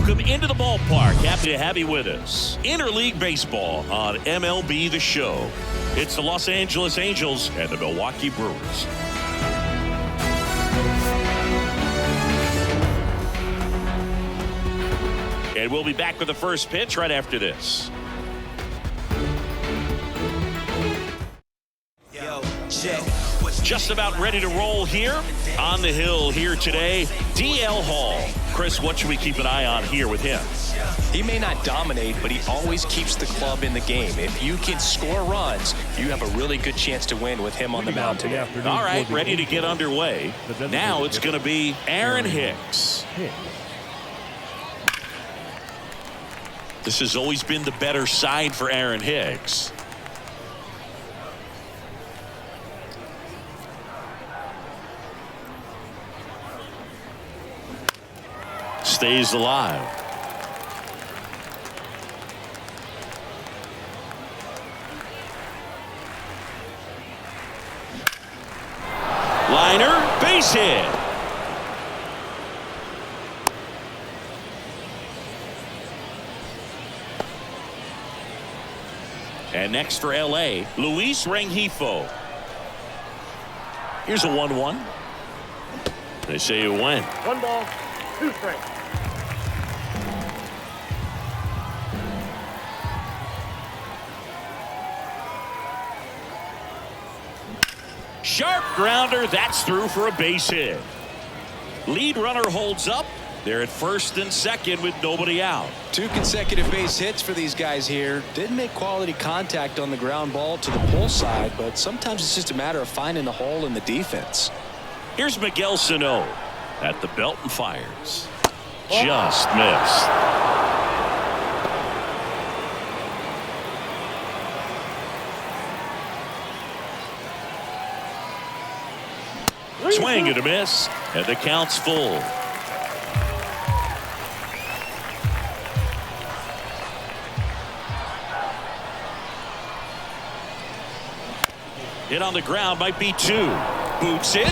welcome into the ballpark. Happy to have you with us. Interleague Baseball on MLB The Show. It's the Los Angeles Angels and the Milwaukee Brewers. And we'll be back with the first pitch right after this. Just about ready to roll here on the hill here today. DL Hall. Chris, what should we keep an eye on here with him? He may not dominate, but he always keeps the club in the game. If you can score runs, you have a really good chance to win with him on the mound today. All right, ready to get underway. Now it's going to be Aaron Hicks. This has always been the better side for Aaron Hicks. Stays alive. Liner, base hit. And next for LA, Luis Rengifo. Here's a 1-1. They say it went. 1 ball, 2 strikes. Sharp grounder, that's through for a base hit. Lead runner holds up. They're at first and second with nobody out. 2 consecutive base hits for these guys here. Didn't make quality contact on the ground ball to the pull side, but sometimes it's just a matter of finding the hole in the defense. Here's Miguel Sano at the belt and fires. Just missed. Swing and a miss, and the count's full. Hit on the ground, might be 2. Boots it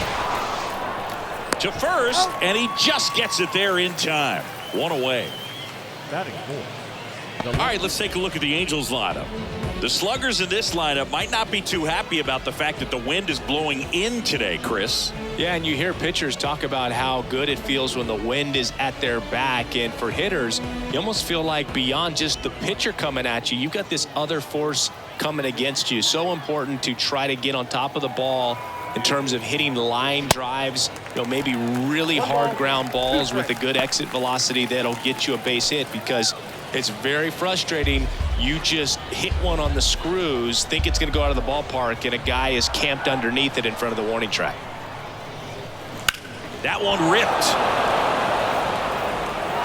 to first, and he just gets it there in time. 1 away. Batting 4. All right, let's take a look at the Angels lineup. The sluggers in this lineup might not be too happy about the fact that the wind is blowing in today, Chris. Yeah, and you hear pitchers talk about how good it feels when the wind is at their back. And for hitters, you almost feel like beyond just the pitcher coming at you, you've got this other force coming against you. So important to try to get on top of the ball in terms of hitting line drives, maybe really hard ground balls with a good exit velocity that'll get you a base hit, because it's very frustrating. You just hit one on the screws, think it's going to go out of the ballpark, and a guy is camped underneath it in front of the warning track. That one ripped.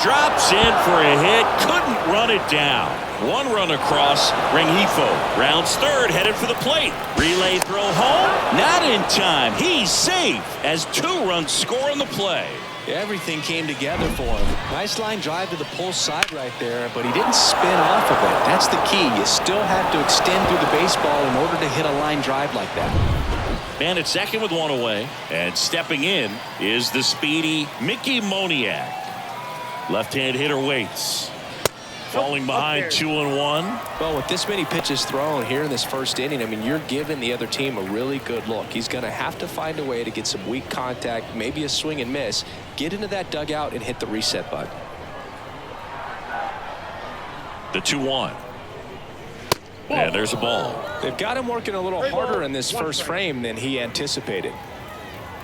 Drops in for a hit. Couldn't run it down. 1 run across. Rengifo rounds third, headed for the plate. Relay throw home. Not in time. He's safe as 2 runs score on the play. Everything came together for him. Nice line drive to the pull side right there, but he didn't spin off of it. That's the key. You still have to extend through the baseball in order to hit a line drive like that. Man at second with 1 away, and stepping in is the speedy Mickey Moniak. Left-hand hitter waits. Falling behind 2-1. Well, with this many pitches thrown here in this first inning, I mean, you're giving the other team a really good look. He's going to have to find a way to get some weak contact, maybe a swing and miss, get into that dugout and hit the reset button. The 2-1. And there's a ball. They've got him working a little harder in this first frame than he anticipated.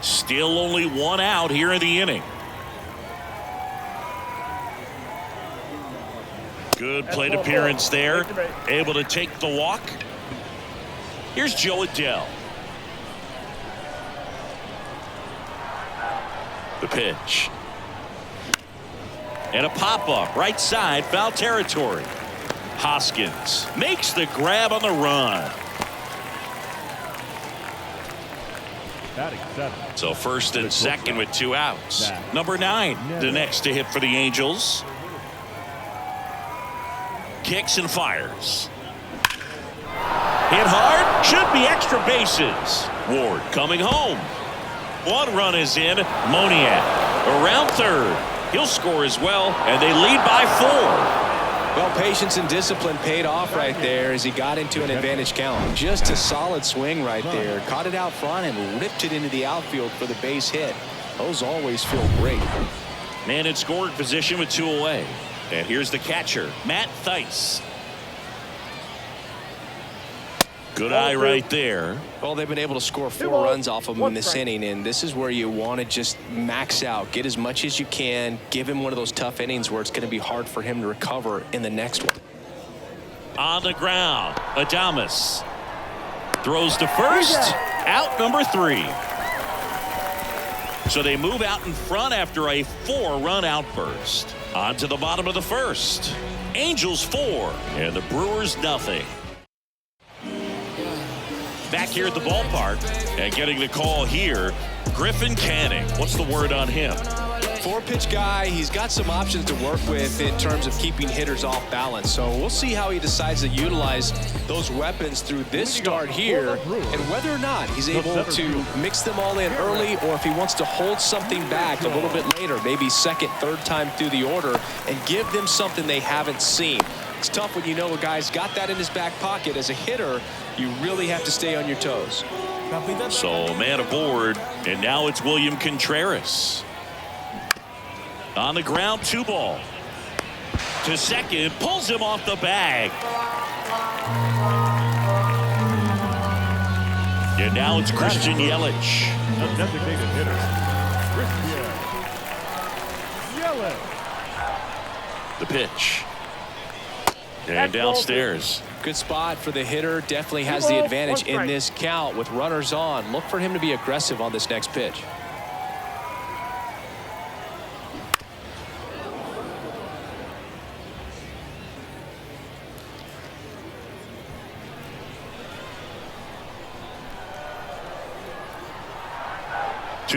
Still only 1 out here in the inning. Good plate appearance there. Able to take the walk. Here's Joe Adell. The pitch. And a pop-up right side, foul territory. Hoskins makes the grab on the run. Batting 7. So first and second with 2 outs. Number 9, the next to hit for the Angels. Kicks and fires. Hit hard, should be extra bases. Ward coming home. 1 run is in. Moniak around third. He'll score as well, and they lead by 4. Well, patience and discipline paid off right there as he got into an advantage count. Just a solid swing right there. Caught it out front and ripped it into the outfield for the base hit. Those always feel great. Man in scoring position with 2 away. And here's the catcher, Matt Theis. Good eye right there. Well, they've been able to score 4 runs off of him in this inning, and this is where you want to just max out, get as much as you can, give him one of those tough innings where it's going to be hard for him to recover in the next one. On the ground, Adames throws to first, out number 3. So they move out in front after a 4-run outburst. On to the bottom of the first. Angels 4 and the Brewers nothing. Back here at the ballpark and getting the call here, Griffin Canning. What's the word on him? 4-pitch guy. He's got some options to work with in terms of keeping hitters off balance. So we'll see how he decides to utilize those weapons through this start here and whether or not he's able to mix them all in early or if he wants to hold something back a little bit later, maybe second, third time through the order and give them something they haven't seen. It's tough when you know a guy's got that in his back pocket. As a hitter, you really have to stay on your toes. So man aboard, and now it's William Contreras. On the ground, 2 ball. To second, pulls him off the bag. And now it's Christian Yelich. A designated hitter, Christian Yelich. The pitch. And downstairs. Good spot for the hitter. Definitely has the advantage in this count with runners on. Look for him to be aggressive on this next pitch.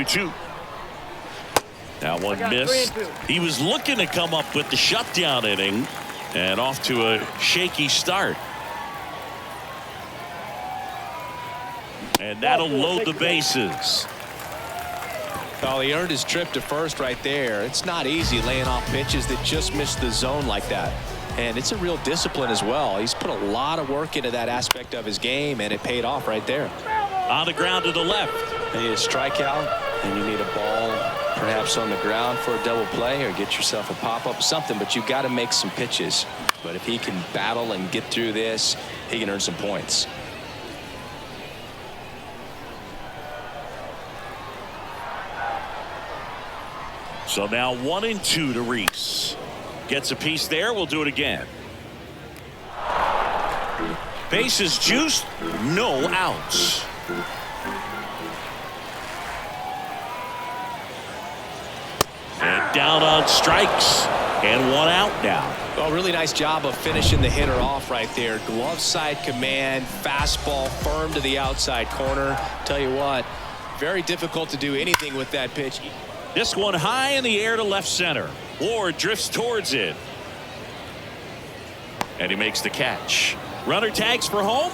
Two. Now one miss. He was looking to come up with the shutdown inning and off to a shaky start. And that'll load the bases. Well, he earned his trip to first right there. It's not easy laying off pitches that just miss the zone like that. And it's a real discipline as well. He's put a lot of work into that aspect of his game, and it paid off right there. On the ground to the left. You need a strikeout, and you need a ball perhaps on the ground for a double play or get yourself a pop-up, something, but you've got to make some pitches. But if he can battle and get through this, he can earn some points. So now 1-2 to Reese. Gets a piece there. We'll do it again. Bases juiced. No outs. And down on strikes. And 1 out now. Well, really nice job of finishing the hitter off right there. Glove side command, fastball firm to the outside corner. Tell you what, very difficult to do anything with that pitch. This one high in the air to left center. Ward drifts towards it. And he makes the catch. Runner tags for home.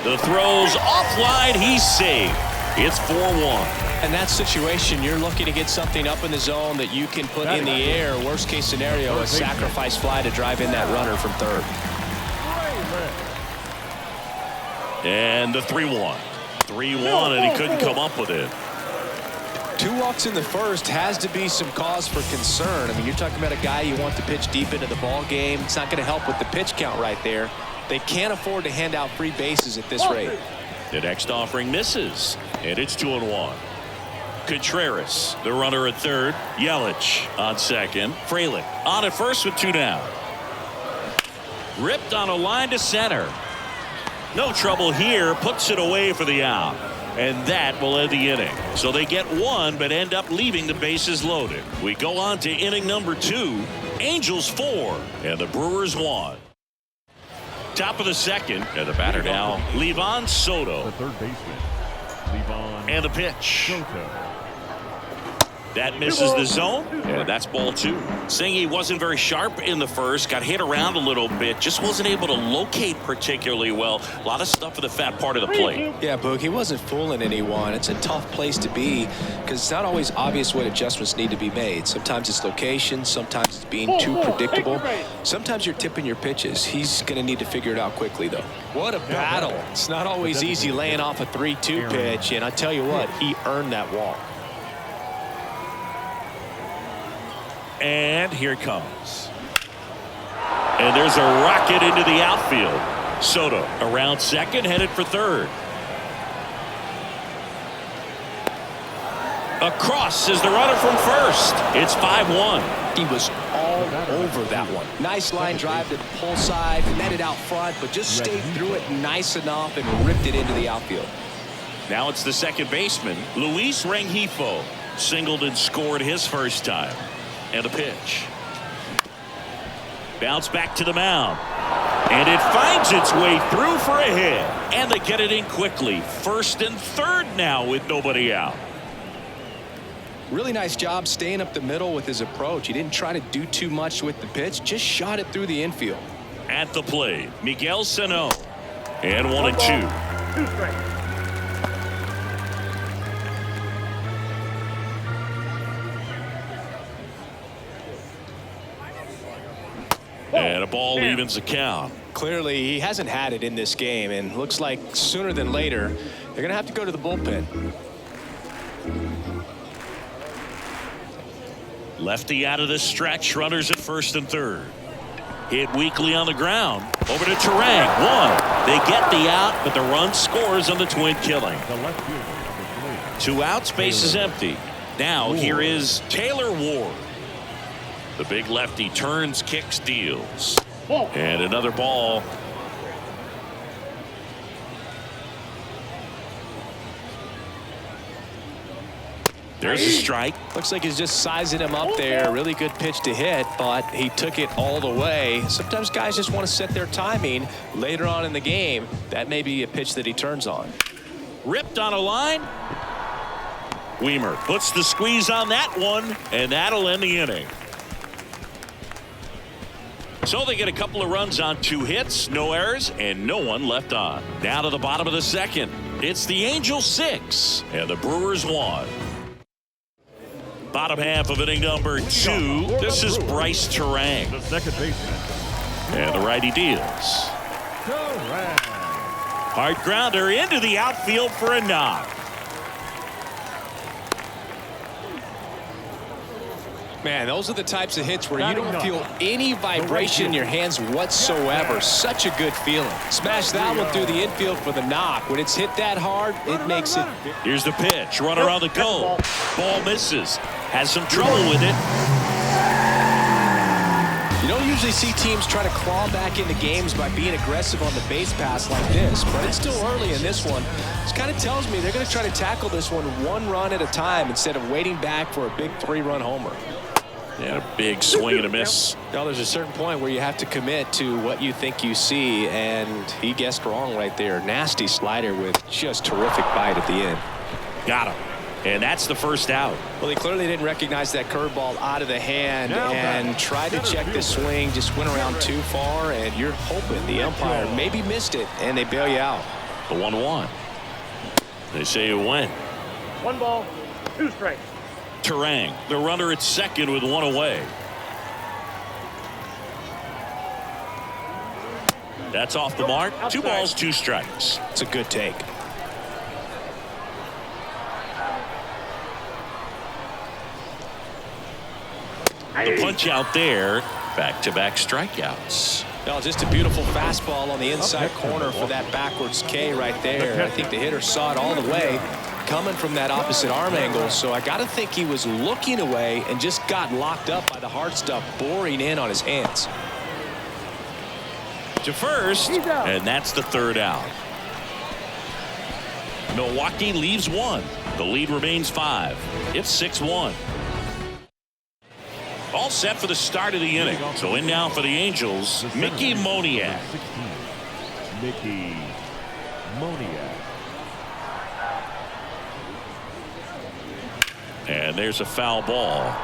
The throw's offline. He's safe. It's 4-1. In that situation, you're looking to get something up in the zone that you can put in the air. Worst case scenario, a sacrifice fly to drive in that runner from third. And the 3-1. 3-1, and he couldn't come up with it. 2 walks in the first has to be some cause for concern. I mean, you're talking about a guy you want to pitch deep into the ball game. It's not going to help with the pitch count right there. They can't afford to hand out free bases at this rate. The next offering misses, and it's 2-1. Contreras, the runner at third. Yelich on second. Frelick on at first with 2 down. Ripped on a line to center. No trouble here. Puts it away for the out. And that will end the inning. So they get 1 but end up leaving the bases loaded. We go on to inning number 2. Angels 4 and the Brewers 1. Top of the second, and the batter now, Livan Soto. The third baseman, Livan and the pitch. Soto. That misses the zone, and that's ball 2. Saying he wasn't very sharp in the first, got hit around a little bit, just wasn't able to locate particularly well. A lot of stuff for the fat part of the plate. Yeah, Boog, he wasn't fooling anyone. It's a tough place to be because it's not always obvious what adjustments need to be made. Sometimes it's location, sometimes it's being too predictable. Sometimes you're tipping your pitches. He's going to need to figure it out quickly, though. What a battle. It's not always easy laying off a 3-2 pitch, and I tell you what, he earned that walk. And here it comes. And there's a rocket into the outfield. Soto around second, headed for third. Across is the runner from first. It's 5-1. He was all over that one. Nice line drive to the pull side, netted out front, but just stayed through it nice enough and ripped it into the outfield. Now it's the second baseman, Luis Rengifo. Singled and scored his first time. And a pitch. Bounce back to the mound. And it finds its way through for a hit. And they get it in quickly. First and third now with nobody out. Really nice job staying up the middle with his approach. He didn't try to do too much with the pitch, just shot it through the infield. At the plate, Miguel Sano. And 1-2. 2 strikes. And a ball evens the count. Clearly, he hasn't had it in this game, and looks like sooner than later, they're going to have to go to the bullpen. Lefty out of the stretch, runners at first and third. Hit weakly on the ground. Over to Turang. 1. They get the out, but the run scores on the twin killing. 2 outs, base is empty. Now here is Taylor Ward. The big lefty turns, kicks, deals. And another ball. There's a strike. Looks like he's just sizing him up there. Really good pitch to hit, but he took it all the way. Sometimes guys just want to set their timing later on in the game. That may be a pitch that he turns on. Ripped on a line. Weimer puts the squeeze on that one, and that'll end the inning. So they get a couple of runs on 2 hits, no errors, and no one left on. Now to the bottom of the second. It's the Angels 6 and the Brewers 1. Bottom half of inning number 2. This is Bryce Turang. The second baseman. And the righty deals. Turang. Hard grounder into the outfield for a knock. Man, those are the types of hits where you don't feel any vibration in your hands whatsoever. Such a good feeling. Smash that one through the infield for the knock. When it's hit that hard, it makes it. Here's the pitch. Runner on the go. Ball misses. Has some trouble with it. You don't usually see teams try to claw back into games by being aggressive on the base pass like this, but it's still early in this one. This kind of tells me they're going to try to tackle this one 1 run at a time instead of waiting back for a big 3-run homer. And a big swing and a miss. Now, there's a certain point where you have to commit to what you think you see, and he guessed wrong right there. Nasty slider with just terrific bite at the end. Got him. And that's the first out. Well, he clearly didn't recognize that curveball out of the hand and tried to check the swing, just went around too far, and you're hoping the umpire maybe missed it, and they bail you out. The 1-1. They say it went. 1 ball, 2 strikes. Turang, the runner at second with 1 away. That's off the mark. 2 balls, 2 strikes. It's a good take. The punch out there. Back-to-back strikeouts. Well, just a beautiful fastball on the inside corner for that backwards K right there. I think the hitter saw it all the way coming from that opposite arm angle, so I got to think he was looking away and just got locked up by the hard stuff boring in on his hands. To first, and that's the 3rd out. Milwaukee leaves 1. The lead remains 5. It's 6-1. All set for the start of the inning. So in now for the Angels, Mickey Moniak. Mickey Moniak. And there's a foul ball.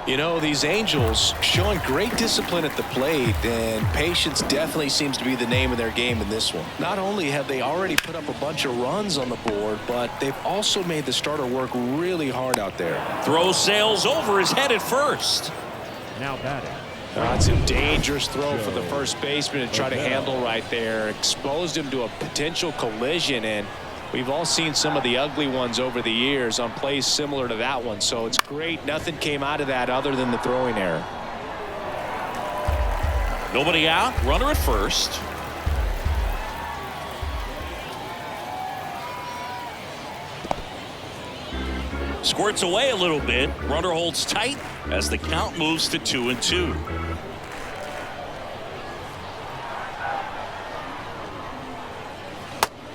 You know, these Angels showing great discipline at the plate, and patience definitely seems to be the name of their game in this one. Not only have they already put up a bunch of runs on the board, but they've also made the starter work really hard out there. Throw sails over his head at first. Now batting. That's a dangerous throw for the first baseman to try to handle right there. Exposed him to a potential collision, and we've all seen some of the ugly ones over the years on plays similar to that one. So it's great nothing came out of that other than the throwing error. Nobody out. Runner at first. Squirts away a little bit. Runner holds tight as the count moves to 2-2.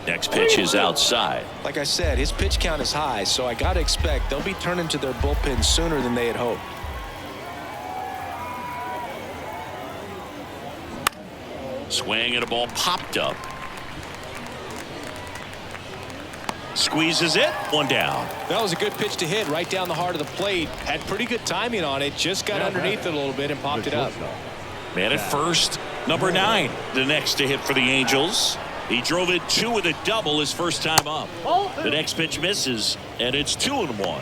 Next pitch is outside. Like I said, his pitch count is high, so I got to expect they'll be turning to their bullpen sooner than they had hoped. Swing and a ball popped up. Squeezes it. One down. That was a good pitch to hit right down the heart of the plate. Had pretty good timing on it. Just got underneath it a little bit and popped it up. Man at first. Number 9. The next to hit for the Angels. He drove it 2 with a double his first time up. The next pitch misses, and it's 2-1.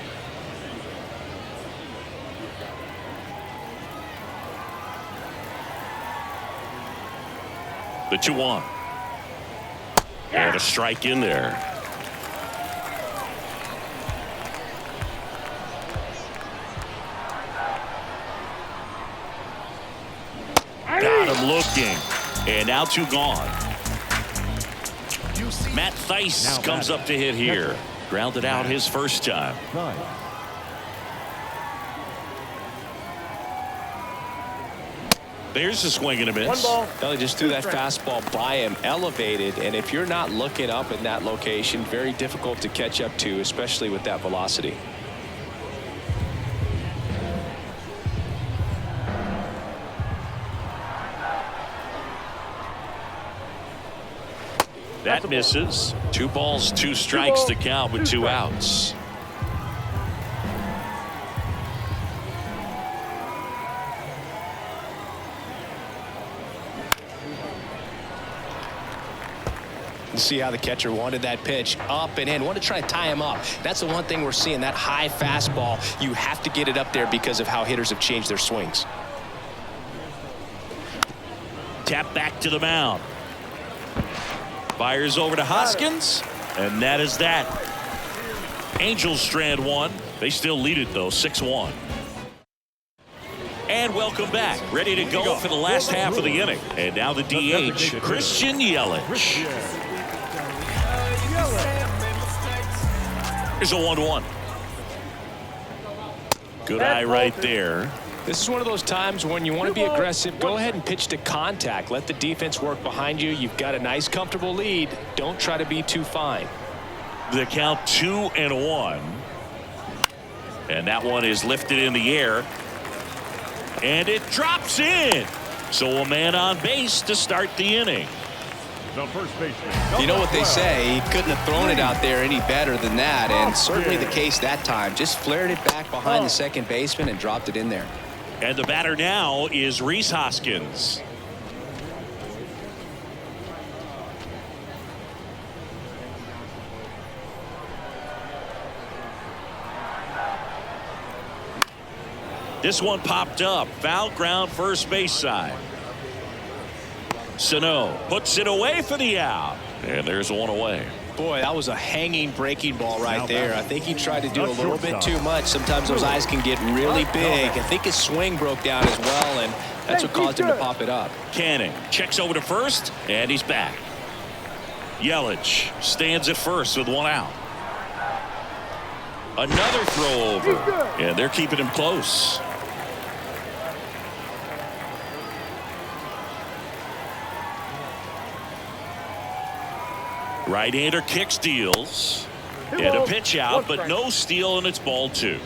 The 2-1. And a strike in there. Got him looking. And now 2 gone. Matt Theis comes up to hit here. Grounded out his first time. There's a swing and a miss. 1 ball. They just threw that fastball by him, elevated, and if you're not looking up in that location, very difficult to catch up to, especially with that velocity. That misses. 2 balls, 2 strikes to count with 2 outs. See how the catcher wanted that pitch up and in. Want to try to tie him up. That's the one thing we're seeing, that high fastball. You have to get it up there because of how hitters have changed their swings. Tap back to the mound. Fires over to Hoskins, and that is that. Angels strand 1. They still lead it though, 6-1. And welcome back. Ready to go for the last half of the inning. And now the DH, Christian Yelich. Here's a 1-1. Good eye right there. This is one of those times when you want to be aggressive. Go ahead and pitch to contact. Let the defense work behind you. You've got a nice, comfortable lead. Don't try to be too fine. The count 2-1. And that one is lifted in the air. And it drops in. So a man on base to start the inning. The first baseman. You know what they say, he couldn't have thrown it out there any better than that, and certainly the case that time. Just flared it back behind the second baseman and dropped it in there. And the batter now is Rhys Hoskins. This one popped up. Foul ground first base side. Sano puts it away for the out. And there's one away. Boy, that was a hanging breaking ball right there. I think he tried to do a little bit too much. Sometimes those eyes can get really big. I think his swing broke down as well, and that's what caused him to pop it up. Canning checks over to first, and he's back. Yelich stands at first with 1 out. Another throw over, and they're keeping him close. Right-hander kick steals. And a pitch out, but no steal, and it's ball 2.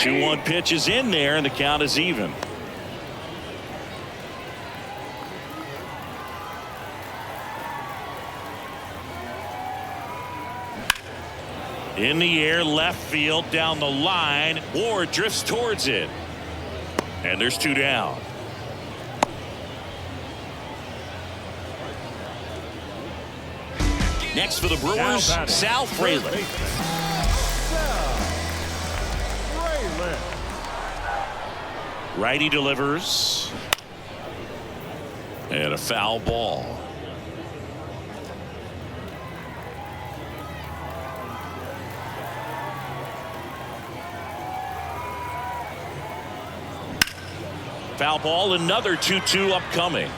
2-1 pitch is in there, and the count is even. In the air, left field, down the line. Ward drifts towards it. And there's 2 down. Next for the Brewers, Sal Frelick. Righty delivers. And a foul ball. Foul ball, another 2-2 upcoming.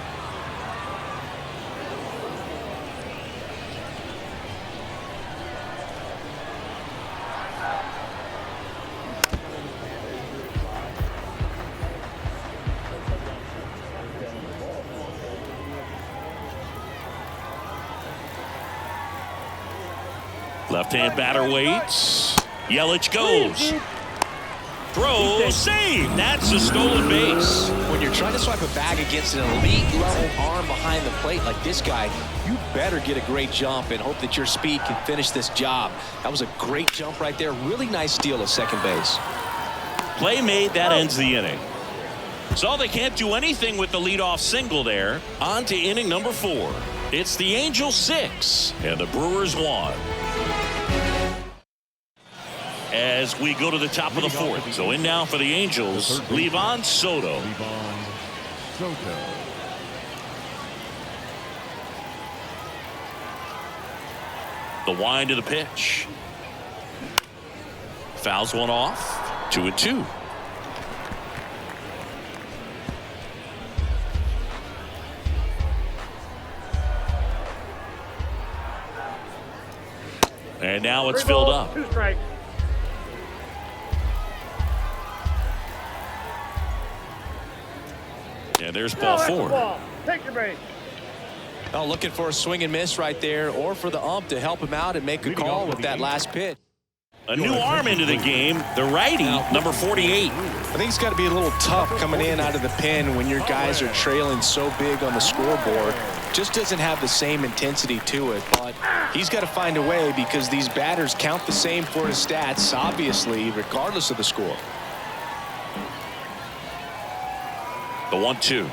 Left-hand batter waits. Yelich goes. Throw, save. That's a stolen base. When you're trying to swipe a bag against an elite level arm behind the plate like this guy, you better get a great jump and hope that your speed can finish this job. That was a great jump right there. Really nice steal at second base. Play made, that ends the inning. So they can't do anything with the leadoff single there. On to inning number 4. It's the Angels 6 and the Brewers 1. As we go to the top of the 4th. So in now for the Angels, Livan Soto. The wind of the pitch. Fouls one off. 2-2. And now it's filled up. 2 strikes. And there's ball 4. Take your base. Oh, looking for a swing and miss right there, or for the ump to help him out and make a call with that last pitch. A new arm into the game, the righty, number 48. I think it's got to be a little tough coming in out of the pen when your guys are trailing so big on the scoreboard. Just doesn't have the same intensity to it, but he's got to find a way because these batters count the same for his stats, obviously, regardless of the score. The 1-2.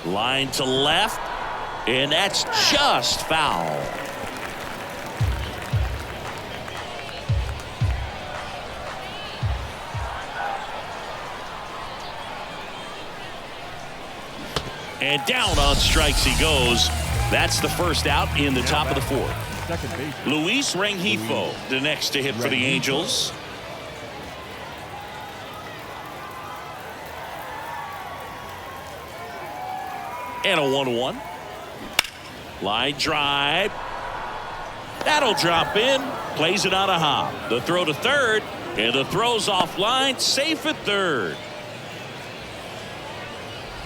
Line to left, and that's just foul. And down on strikes he goes. That's the first out in the top of the 4th. Luis Rengifo, the next to hit for the Angels. And a 1-1. Line drive. That'll drop in. Plays it on a hop. The throw to third. And the throw's offline. Safe at third.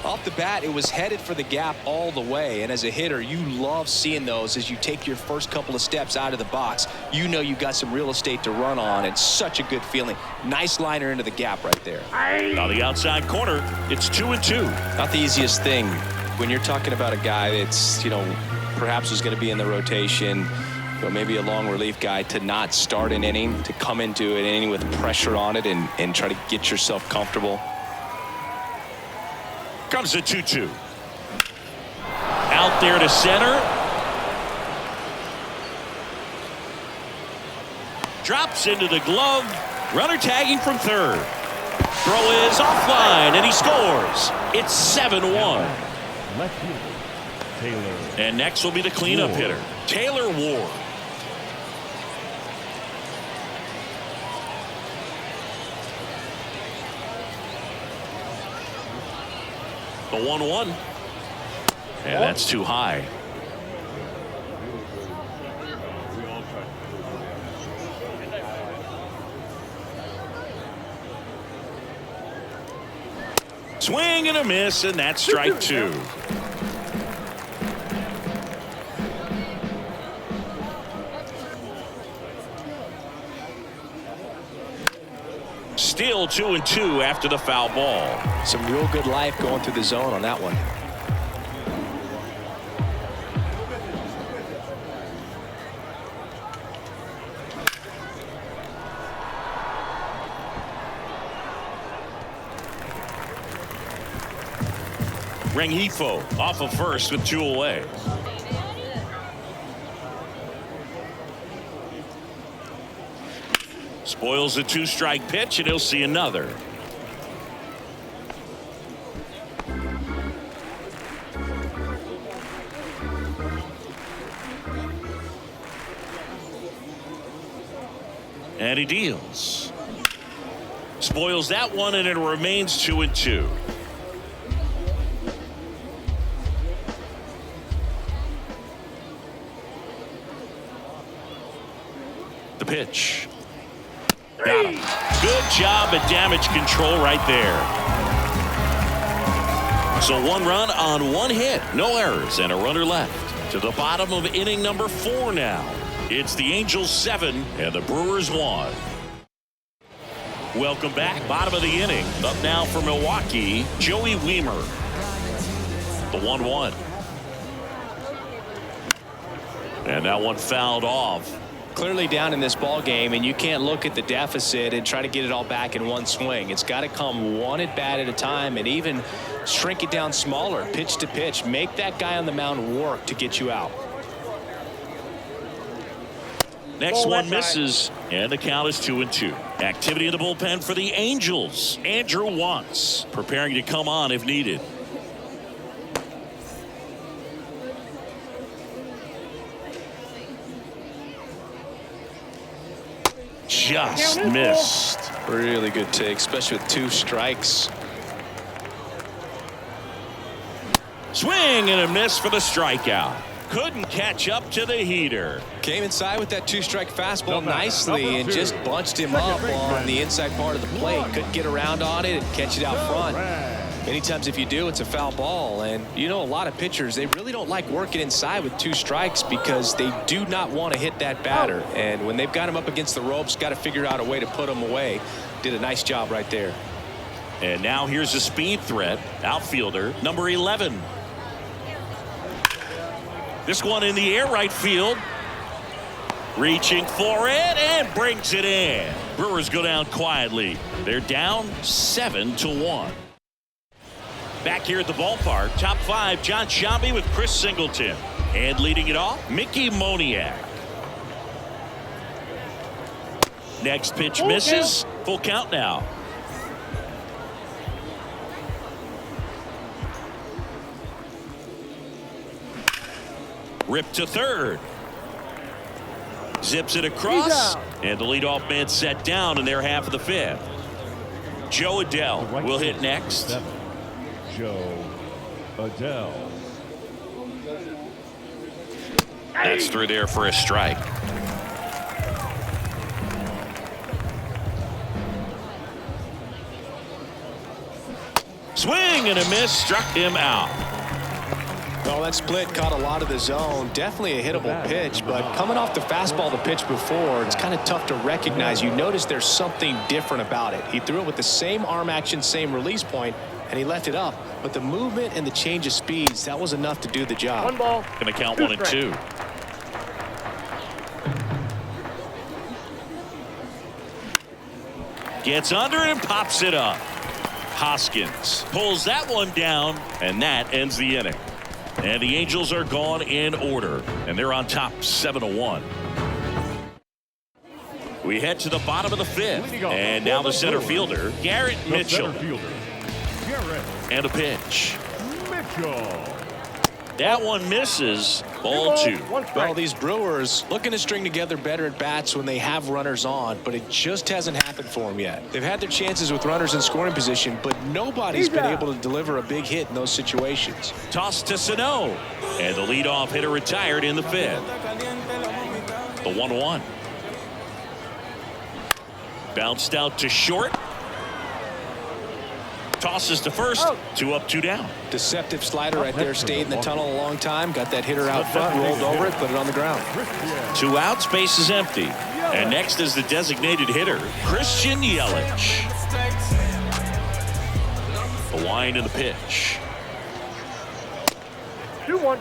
Off the bat, it was headed for the gap all the way. And as a hitter, you love seeing those as you take your first couple of steps out of the box. You know you've got some real estate to run on. It's such a good feeling. Nice liner into the gap right there. On the outside corner, it's 2-2. Not the easiest thing when you're talking about a guy that's, perhaps is going to be in the rotation, maybe a long relief guy, to not start an inning, to come into an inning with pressure on it and try to get yourself comfortable. Comes the 2-2. Out there to center. Drops into the glove. Runner tagging from third. Throw is offline, and he scores. It's 7-1. Left fielder, Taylor. And next will be the cleanup hitter, Taylor Ward. The 1-1. And that's too high. Swing and a miss, and that's strike 2. Still 2-2 after the foul ball. Some real good life going through the zone on that one. Rengifo off of first with 2 away. Spoils a 2-strike pitch, and he'll see another. And he deals. Spoils that one, and it remains 2-2. The pitch. Got him. Good job at damage control right there. So 1 run on 1 hit, no errors, and a runner left. To the bottom of inning number 4 now. It's the Angels 7 and the Brewers 1. Welcome back. Bottom of the inning. Up now for Milwaukee, Joey Wiemer. The 1-1. And that one fouled off. Clearly down in this ball game, and you can't look at the deficit and try to get it all back in one swing. It's got to come 1 at bat at a time, and even shrink it down smaller, pitch to pitch. Make that guy on the mound work to get you out. Next one misses, and the count is 2-2. Activity in the bullpen for the Angels. Andrew Wantz preparing to come on if needed. Just missed. Really good take, especially with 2 strikes. Swing and a miss for the strikeout. Couldn't catch up to the heater. Came inside with that 2-strike fastball nicely and just bunched him up on the inside part of the plate. Couldn't get around on it and catch it out front. Many times if you do, it's a foul ball. And you know, a lot of pitchers, they really don't like working inside with 2 strikes because they do not want to hit that batter. And when they've got him up against the ropes, got to figure out a way to put him away. Did a nice job right there. And now here's a speed threat. Outfielder number 11. This one in the air, right field. Reaching for it and brings it in. Brewers go down quietly. They're down 7-1. Back here at the ballpark, top 5, John Sciambi with Chris Singleton. And leading it off, Mickey Moniak. Next pitch misses. Full count now. Ripped to third. Zips it across. And the leadoff man set down in their half of the 5th. Joe Adell will hit next. Joe Adell. That's through there for a strike. Swing and a miss, struck him out. Well, that split caught a lot of the zone. Definitely a hittable pitch, but coming off the fastball the pitch before, it's kind of tough to recognize. You notice there's something different about it. He threw it with the same arm action, same release point, and he left it up. But the movement and the change of speeds, that was enough to do the job. 1 ball. Going to count 1 and 2. Gets under it and pops it up. Hoskins pulls that one down, and that ends the inning. And the Angels are gone in order, and they're on top 7-1. We head to the bottom of the 5th, and now the center fielder, Garrett Mitchell. And a pitch. Mitchell. That one misses. Ball 2. Well, these Brewers looking to string together better at bats when they have runners on, but it just hasn't happened for them yet. They've had their chances with runners in scoring position, but nobody's been able to deliver a big hit in those situations. Toss to Sano. And the leadoff hitter retired in the 5th. The 1-1. Bounced out to short. Tosses to first. 2 up, 2 down. Deceptive slider right there. Stayed in the tunnel a long time. Got that hitter out front. Rolled over it. Put it on the ground. 2 outs. Base is empty. And next is the designated hitter, Christian Yelich. The wind and the pitch. 2-1.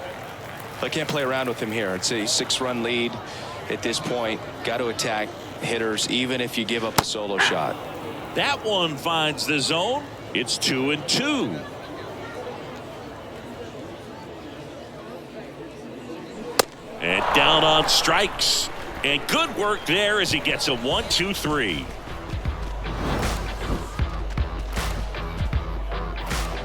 I can't play around with him here. It's a 6-run lead at this point. Got to attack hitters even if you give up a solo shot. That one finds the zone. It's 2-2. And down on strikes. And good work there as he gets a 1-2-3.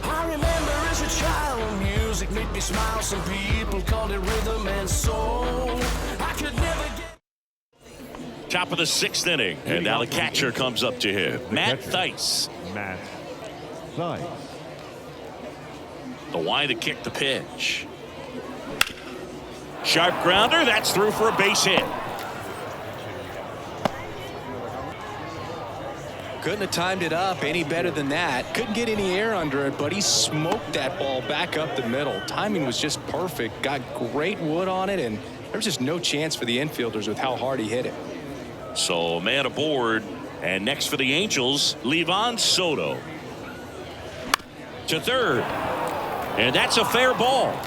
I remember as a child, music made me smile. Some people called it rhythm and soul. I could never get. Top of the 6th inning. And now the catcher comes up to him. Matt Theis. Matt Theis. The wind to kick the pitch. Sharp grounder. That's through for a base hit. Couldn't have timed it up any better than that. Couldn't get any air under it, but he smoked that ball back up the middle. Timing was just perfect. Got great wood on it, and there was just no chance for the infielders with how hard he hit it. So a man aboard. And next for the Angels, Livan Soto. To third. And that's a fair ball.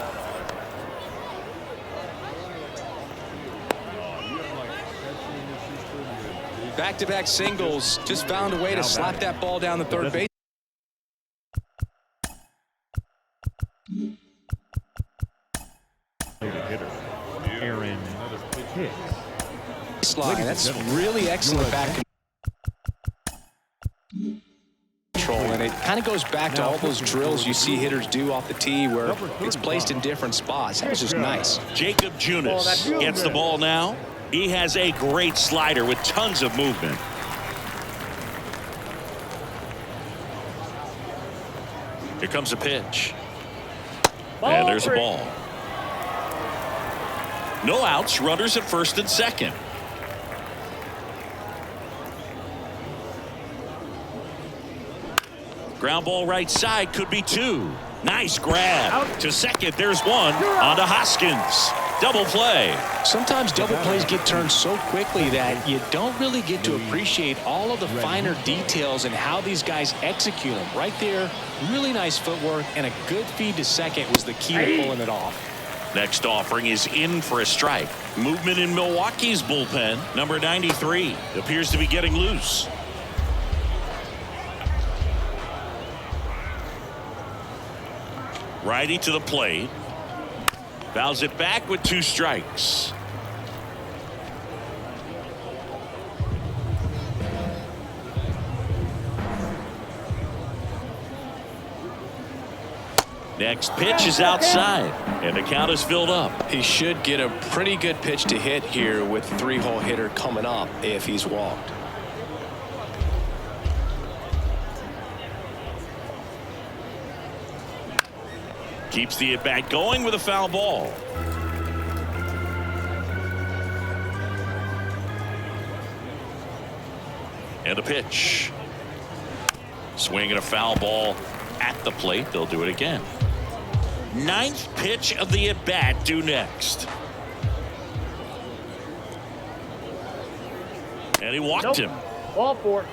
Back-to-back singles, just found a way to slap that ball down the third base. Hitter Aaron Hicks. Slide. That's really excellent back control, and it kind of goes back to all those drills you see hitters do off the tee where it's placed in different spots. That was just nice. Jacob Junis gets the ball now. He has a great slider with tons of movement. Here comes a pitch. And there's a ball. No outs, runners at first and second. Ground ball right side, could be 2. Nice grab. To second, there's one. On to Hoskins. Double play. Sometimes double plays get turned so quickly that you don't really get to appreciate all of the finer details and how these guys execute them. Right there, really nice footwork, and a good feed to second was the key to pulling it off. Next offering is in for a strike. Movement in Milwaukee's bullpen. Number 93 appears to be getting loose. Righty to the plate. Fouls it back with 2 strikes. Next pitch is outside, and the count is filled up. He should get a pretty good pitch to hit here with 3-hole hitter coming up if he's walked. Keeps the at-bat going with a foul ball. And a pitch. Swing and a foul ball at the plate. They'll do it again. 9th pitch of the at-bat due next. And he walked him. Ball 4.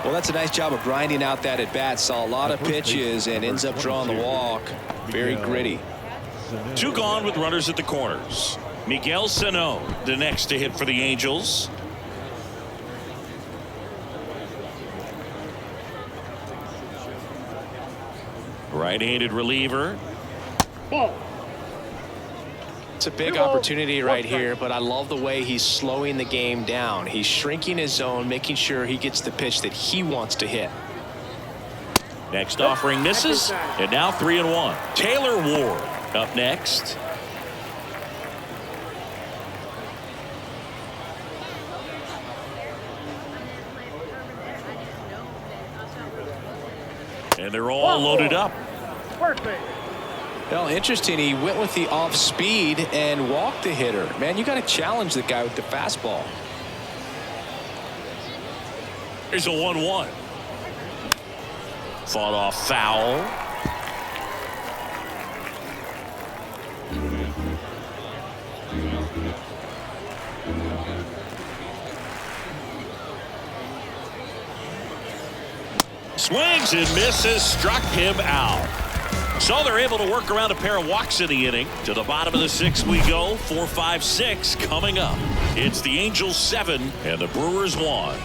Well, that's a nice job of grinding out that at bat. Saw a lot of pitches and ends up drawing the walk. Very gritty. 2 gone with runners at the corners. Miguel Sano, the next to hit for the Angels. Right-handed reliever. Ball. It's a big opportunity right here, but I love the way he's slowing the game down. He's shrinking his zone, making sure he gets the pitch that he wants to hit. Next offering misses, and now 3-1. Taylor Ward up next. And they're all loaded up. Perfect. Well, interesting. He went with the off speed and walked the hitter. Man, you got to challenge the guy with the fastball. Here's a 1-1. Fought off foul. Swings and misses, struck him out. So they're able to work around a pair of walks in the inning. To the bottom of the 6th we go. 4, 5, 6 coming up. It's the Angels 7 and the Brewers 1.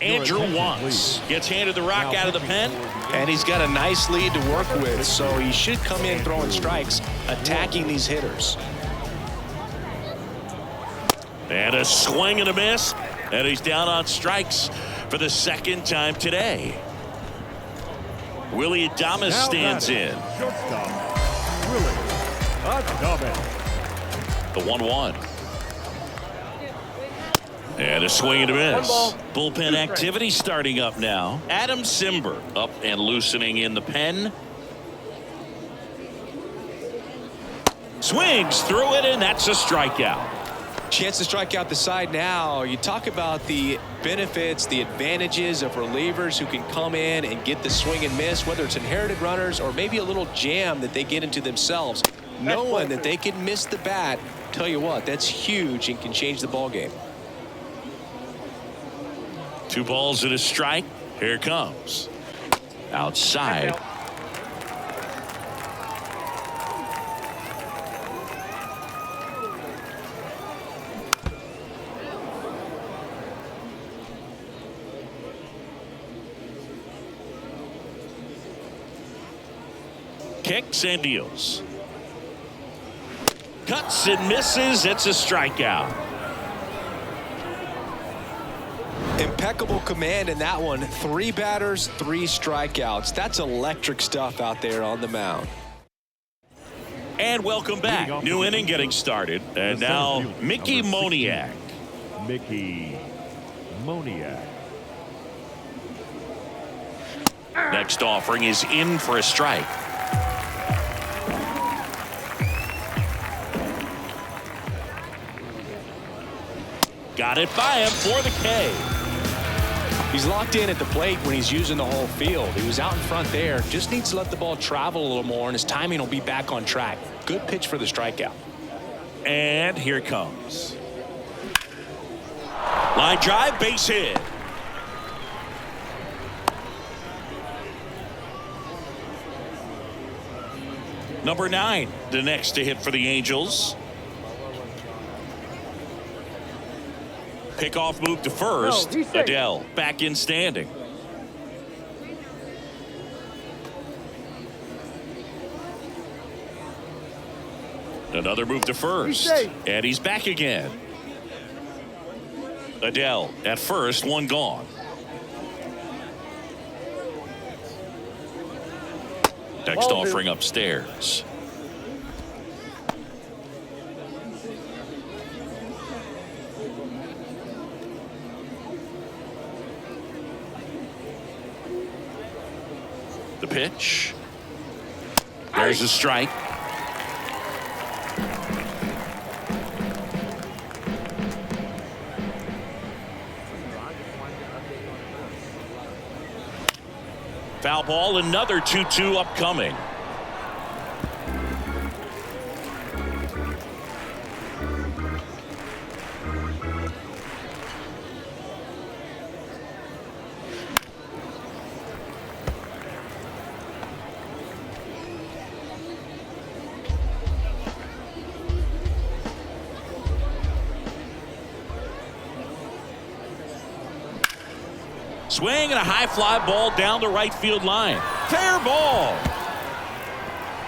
Andrew Wantz gets handed the rock out of the pen. And he's got a nice lead to work with, so he should come in throwing strikes, attacking these hitters. And a swing and a miss. And he's down on strikes for the 2nd time today. Willie Adames stands in. Shortstop, Willie Adames. The 1-1. And a swing and a miss. Bullpen activity starting up now. Adam Simber up and loosening in the pen. Swings through it, and that's a strikeout. Chance to strike out the side now. You talk about the benefits, the advantages of relievers who can come in and get the swing and miss, whether it's inherited runners or maybe a little jam that they get into themselves. Knowing that they can miss the bat, tell you what, that's huge and can change the ball game. 2 balls and a strike. Here it comes. Outside. Kicks and deals. Cuts and misses. It's a strikeout. Impeccable command in that one. 3 batters, 3 strikeouts. That's electric stuff out there on the mound. And welcome back. New inning getting started. And now Mickey Moniak. Mickey Moniak. Next offering is in for a strike. Got it by him for the K. He's locked in at the plate when he's using the whole field. He was out in front there. Just needs to let the ball travel a little more, and his timing will be back on track. Good pitch for the strikeout. And here it comes. Line drive, base hit. Number 9, the next to hit for the Angels. Pickoff move to first. No, he's safe. Adele back in standing. Another move to first. He's safe. And he's back again. Adele at first, 1 gone. Next Ball offering upstairs. The pitch. There's a strike. Foul ball, another 2-2 upcoming. Swing and a high fly ball down the right field line. Fair ball.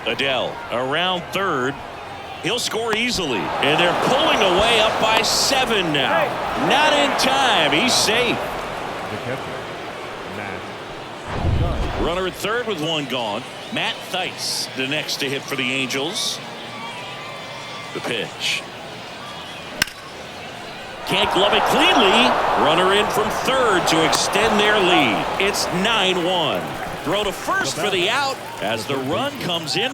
Adele around third. He'll score easily. And they're pulling away up by 7 now. Not in time. He's safe. The catcher, Matt. Runner at third with 1 gone. Matt Theis, the next to hit for the Angels. The pitch. Can't glove it cleanly. Runner in from third to extend their lead. It's 9-1. Throw to first for the out as the run comes in.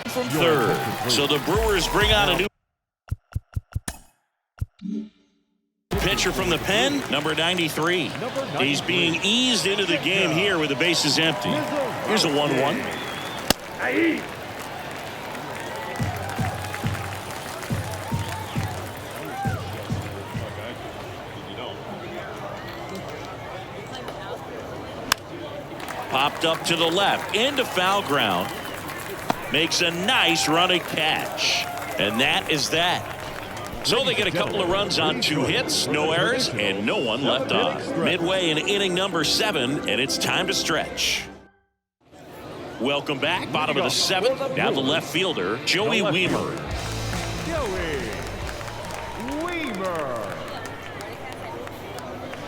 From third. So the Brewers bring on a new pitcher from the pen, number 93. He's being eased into the game here with the bases empty. Here's a 1-1. Popped up to the left into foul ground. Makes a nice running catch. And that is that. So they get a couple of runs on 2 hits, no errors, and no one left on. Midway in inning number 7, and it's time to stretch. Welcome back. Bottom of the 7th. Now the left fielder, Joey Wiemer. Joey Wiemer.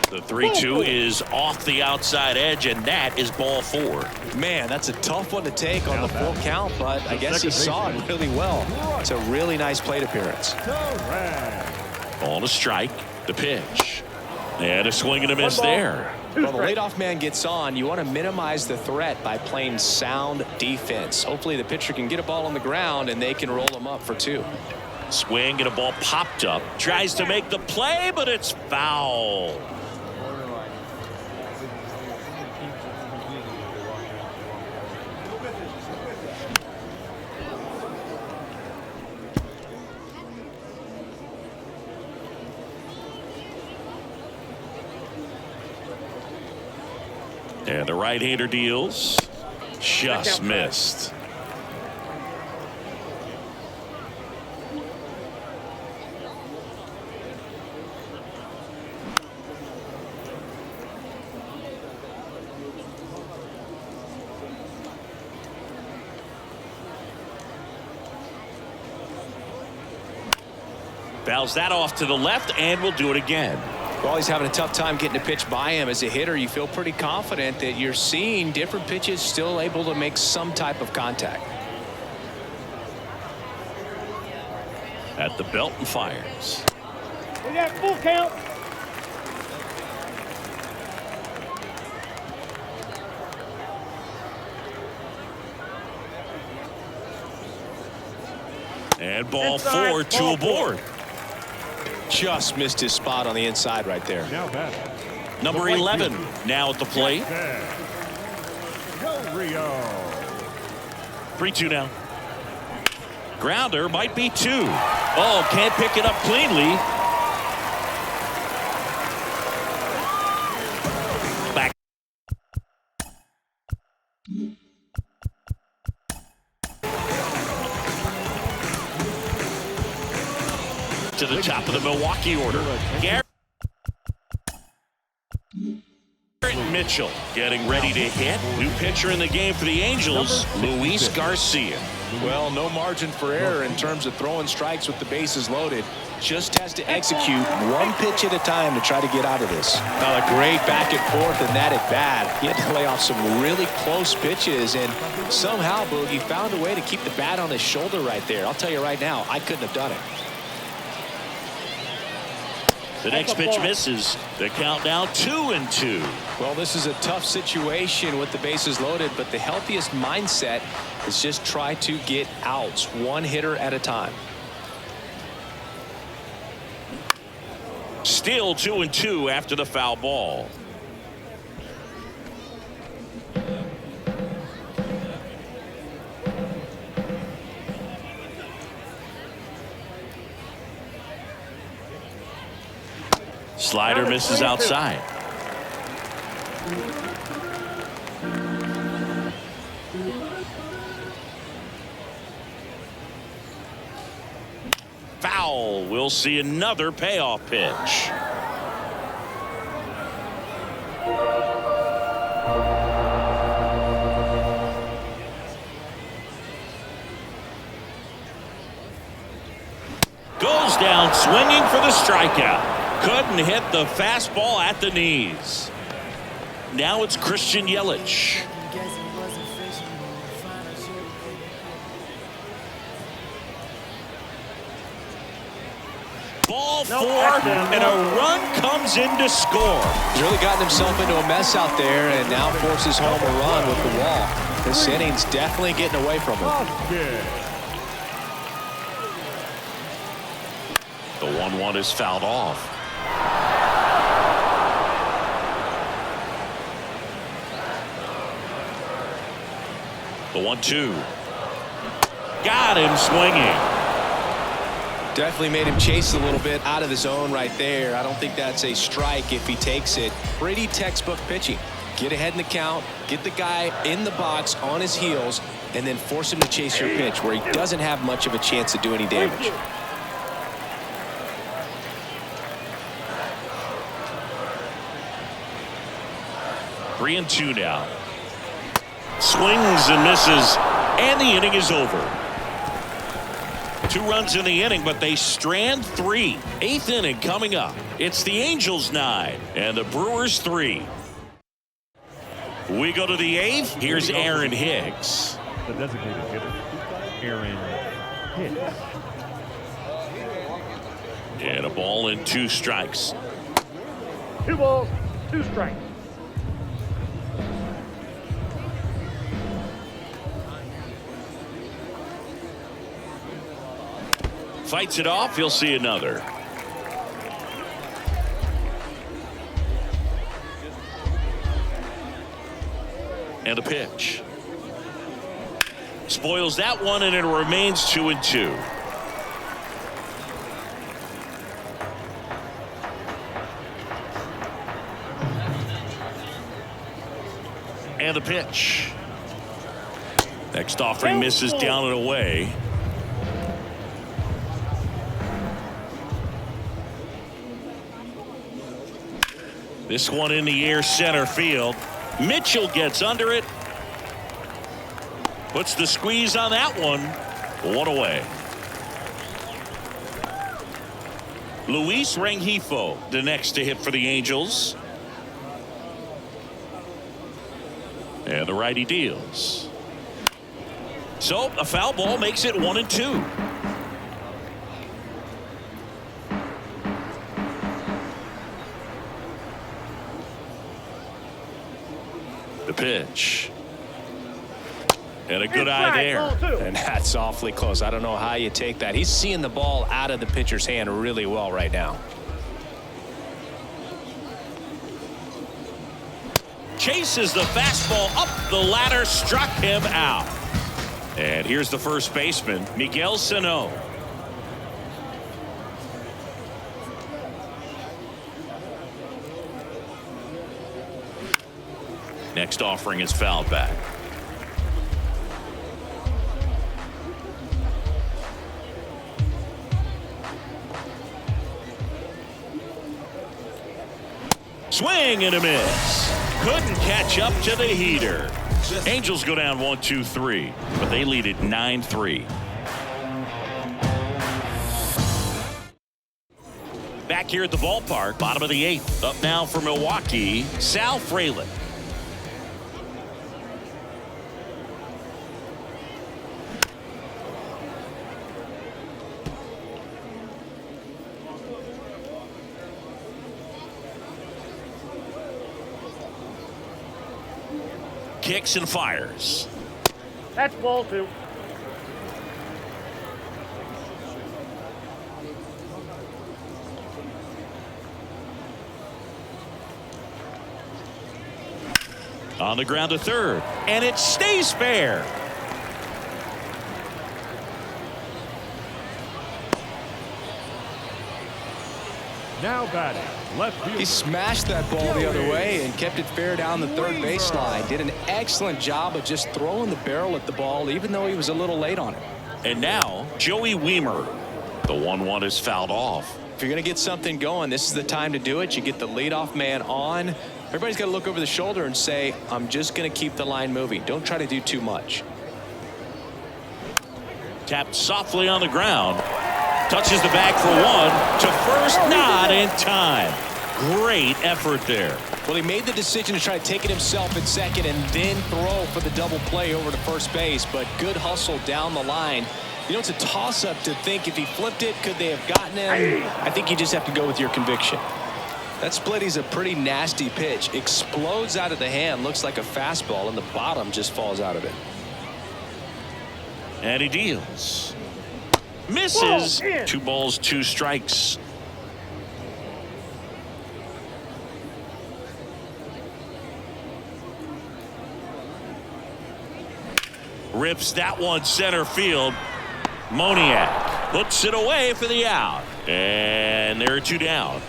The 3-2 is off the outside edge, and that is ball 4. Man, that's a tough one to take on the full count, but I guess he saw it really well. It's a really nice plate appearance. On a strike, the pitch. And a swing and a miss there. Well, the leadoff man gets on. You want to minimize the threat by playing sound defense. Hopefully the pitcher can get a ball on the ground and they can roll him up for 2. Swing and a ball popped up. Tries to make the play, but it's foul. And the right-hander deals. Just missed. Fouls that off to the left, and we'll do it again. Well, he's having a tough time getting a pitch by him. As a hitter, you feel pretty confident that you're seeing different pitches still able to make some type of contact. At the belt and fires. We got full count. And ball 4, 2 aboard. Just missed his spot on the inside right there. Now back. Number 11 now at the plate. Del Rio. 3-2 now. Grounder might be 2. Oh, can't pick it up cleanly. Back. To the top of the Milwaukee order. Garrett Mitchell getting ready to hit. New pitcher in the game for the Angels, Luis Garcia. Well, no margin for error in terms of throwing strikes with the bases loaded. Just has to execute one pitch at a time to try to get out of this. Now, a great back and forth in that at bat. He had to lay off some really close pitches, and somehow Boogie found a way to keep the bat on his shoulder right there. I'll tell you right now, I couldn't have done it. The next pitch misses. The count now 2-2. Well, this is a tough situation with the bases loaded, but the healthiest mindset is just try to get outs, one hitter at a time. Still 2-2 after the foul ball. Slider misses outside. Foul. We'll see another payoff pitch. Goes down swinging for the strikeout. Couldn't hit the fastball at the knees. Now it's Christian Yelich. Ball 4, and a run comes in to score. He's really gotten himself into a mess out there and now forces home a run with the wall. This inning's definitely getting away from him. The 1-1 is fouled off. The 1-2. Got him swinging. Definitely made him chase a little bit out of the zone right there. I don't think that's a strike if he takes it. Pretty textbook pitching. Get ahead in the count, get the guy in the box on his heels, and then force him to chase your pitch where he doesn't have much of a chance to do any damage. Three and two now. Swings and misses, and the inning is over. 2 runs in the inning, but they strand 3. 8th inning coming up. It's the Angels 9 and the Brewers 3. We go to the 8th. Here's Aaron Hicks. The designated hitter, Aaron Hicks. And a ball and 2 strikes. 2 balls, 2 strikes. Fights it off. He'll see another. And a pitch. Spoils that one, and it remains 2 and 2. And the pitch. Next offering misses down and away. This one in the air, center field. Mitchell gets under it. Puts the squeeze on that one. 1 away. Luis Rengifo, the next to hit for the Angels. And the righty deals. So a foul ball makes it 1 and 2. The pitch. And a good eye there. And that's awfully close. I don't know how you take that. He's seeing the ball out of the pitcher's hand really well right now. Chases the fastball up the ladder, struck him out. And here's the first baseman, Miguel Sano. Next offering is fouled back. Swing and a miss. Couldn't catch up to the heater. Angels go down 1-2-3, but they lead it 9-3. Back here at the ballpark, bottom of the 8th. Up now for Milwaukee, Sal Frelick. Kicks and fires. That's ball 2. On the ground to third, and it stays fair. Now batting, left fielder. He smashed that ball the other way and kept it fair down the third baseline. Did an excellent job of just throwing the barrel at the ball, even though he was a little late on it. And now Joey Wiemer. The 1-1 is fouled off. If you're going to get something going, this is the time to do it. You get the leadoff man on. Everybody's got to look over the shoulder and say, I'm just going to keep the line moving. Don't try to do too much. Tapped softly on the ground. Touches the bag for 1 to first, not in time. Great effort there. Well, he made the decision to try to take it himself at second and then throw for the double play over to first base, but good hustle down the line. You know, it's a toss-up to think if he flipped it, could they have gotten him? I think you just have to go with your conviction. That split is a pretty nasty pitch. Explodes out of the hand, looks like a fastball, and the bottom just falls out of it. And he deals. Misses. 2 balls, 2 strikes. Rips that one center field. Moniak puts it away for the out. And there are 2 down.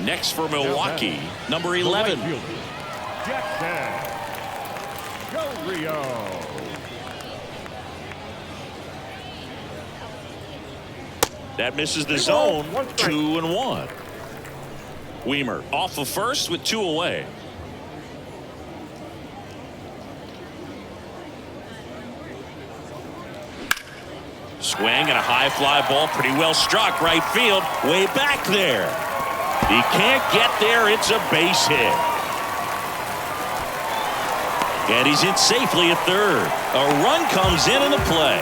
Next for Milwaukee, number 11. Jackson. Go Rio. That misses the zone. 2-1. Weimer off of first with 2 away. Swing and a high fly ball, pretty well struck right field, way back there. He can't get there. It's a base hit. And he's in safely at third. A run comes in the play.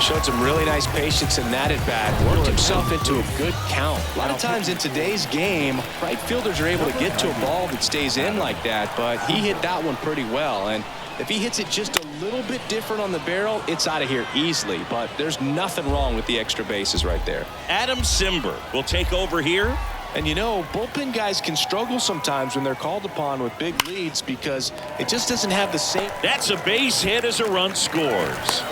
Showed some really nice patience in that at bat. Worked himself into a good count. A lot of times in today's game, right fielders are able to get to a ball that stays in like that, but he hit that one pretty well. And if he hits it just a little bit different on the barrel, it's out of here easily. But there's nothing wrong with the extra bases right there. Adam Simber will take over here. And you know, bullpen guys can struggle sometimes when they're called upon with big leads because it just doesn't have the same. That's a base hit as a run scores.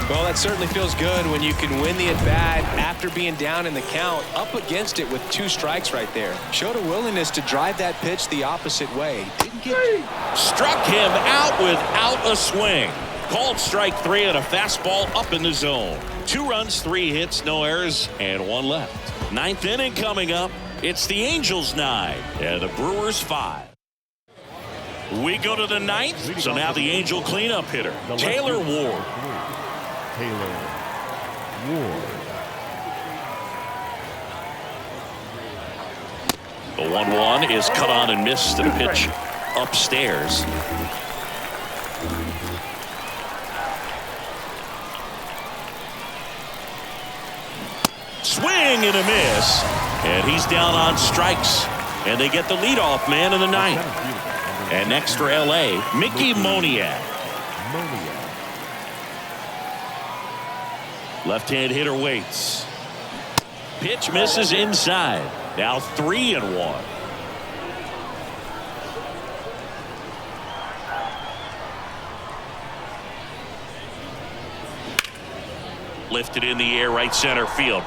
Well, that certainly feels good when you can win the at-bat after being down in the count, up against it with 2 strikes right there. Showed a willingness to drive that pitch the opposite way. Didn't get. Struck him out without a swing. Called strike 3 on a fastball up in the zone. 2 runs, 3 hits, no errors, and 1 left. 9th inning coming up. It's the Angels 9 and the Brewers 5. We go to the 9th, so now the Angel cleanup hitter, Taylor Ward. Taylor Ward. The 1-1 is cut on and missed, and a pitch upstairs. Swing and a miss, and he's down on strikes, and they get the leadoff man in the 9th. And next for LA, Mickey Moniak. Left-hand hitter waits. Pitch misses inside. Now 3-1. Lifted in the air, right center field.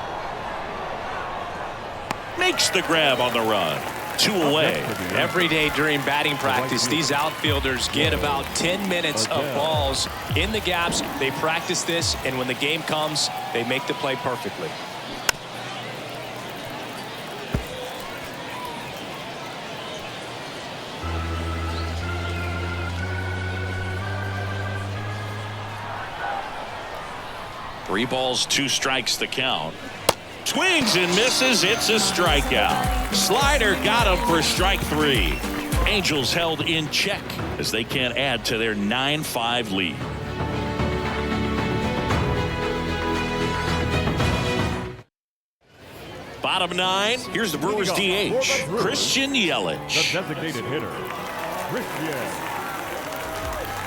Makes the grab on the run. 2 away. Every day during batting practice, these outfielders get about 10 minutes of balls in the gaps. They practice this, and when the game comes, they make the play perfectly. Three balls, 2 strikes the count. Swings and misses. It's a strikeout. Slider got him for strike 3. Angels held in check as they can't add to their 9-5 lead. Bottom 9. Here's the Brewers DH, Christian Yelich. The designated hitter, Christian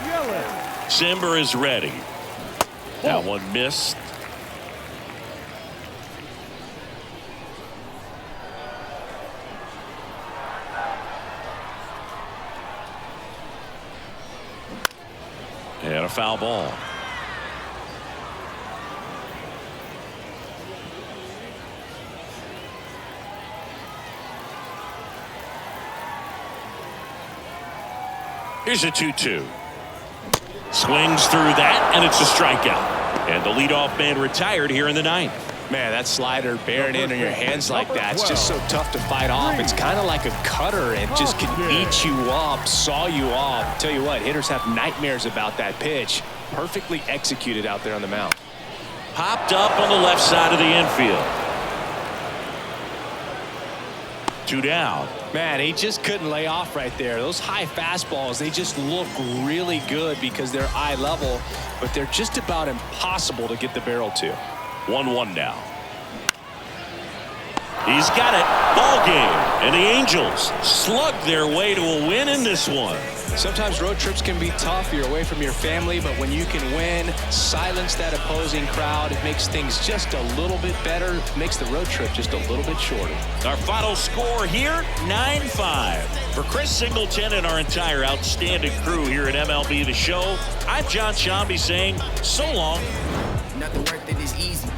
Yelich. Simber is ready. That one missed. And a foul ball. Here's a 2-2. Swings through that, and it's a strikeout. And the leadoff man retired here in the 9th. Man, that slider bearing in on your hands like that, it's just so tough to fight off. It's kind of like a cutter and just can eat you up, saw you off. Tell you what, hitters have nightmares about that pitch. Perfectly executed out there on the mound. Popped up on the left side of the infield. 2 down. Man, he just couldn't lay off right there. Those high fastballs, they just look really good because they're eye level, but they're just about impossible to get the barrel to. 1-1 now. He's got it. Ball game. And the Angels slug their way to a win in this one. Sometimes road trips can be tough. You're away from your family, but when you can win, silence that opposing crowd, it makes things just a little bit better, makes the road trip just a little bit shorter. Our final score here, 9-5. For Chris Singleton and our entire outstanding crew here at MLB The Show, I'm John Shambi saying so long. Nothing worth it is easy.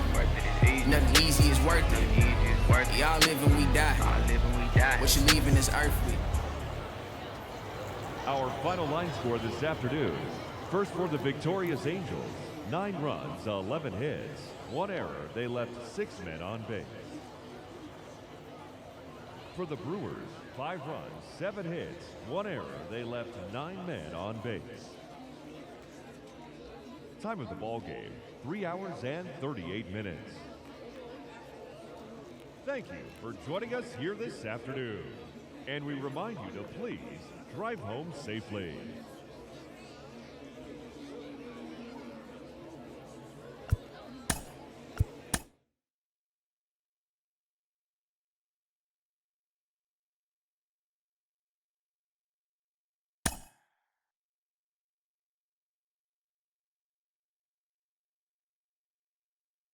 Nothing easy is worth it. Y'all live and we die. What you leaving this earth with? Our final line score this afternoon. First for the victorious Angels, 9 runs, 11 hits, 1 error. They left 6 men on base. For the Brewers, 5 runs, 7 hits, 1 error. They left 9 men on base. Time of the ball game, 3 hours and 38 minutes. Thank you for joining us here this afternoon. And we remind you to please drive home safely.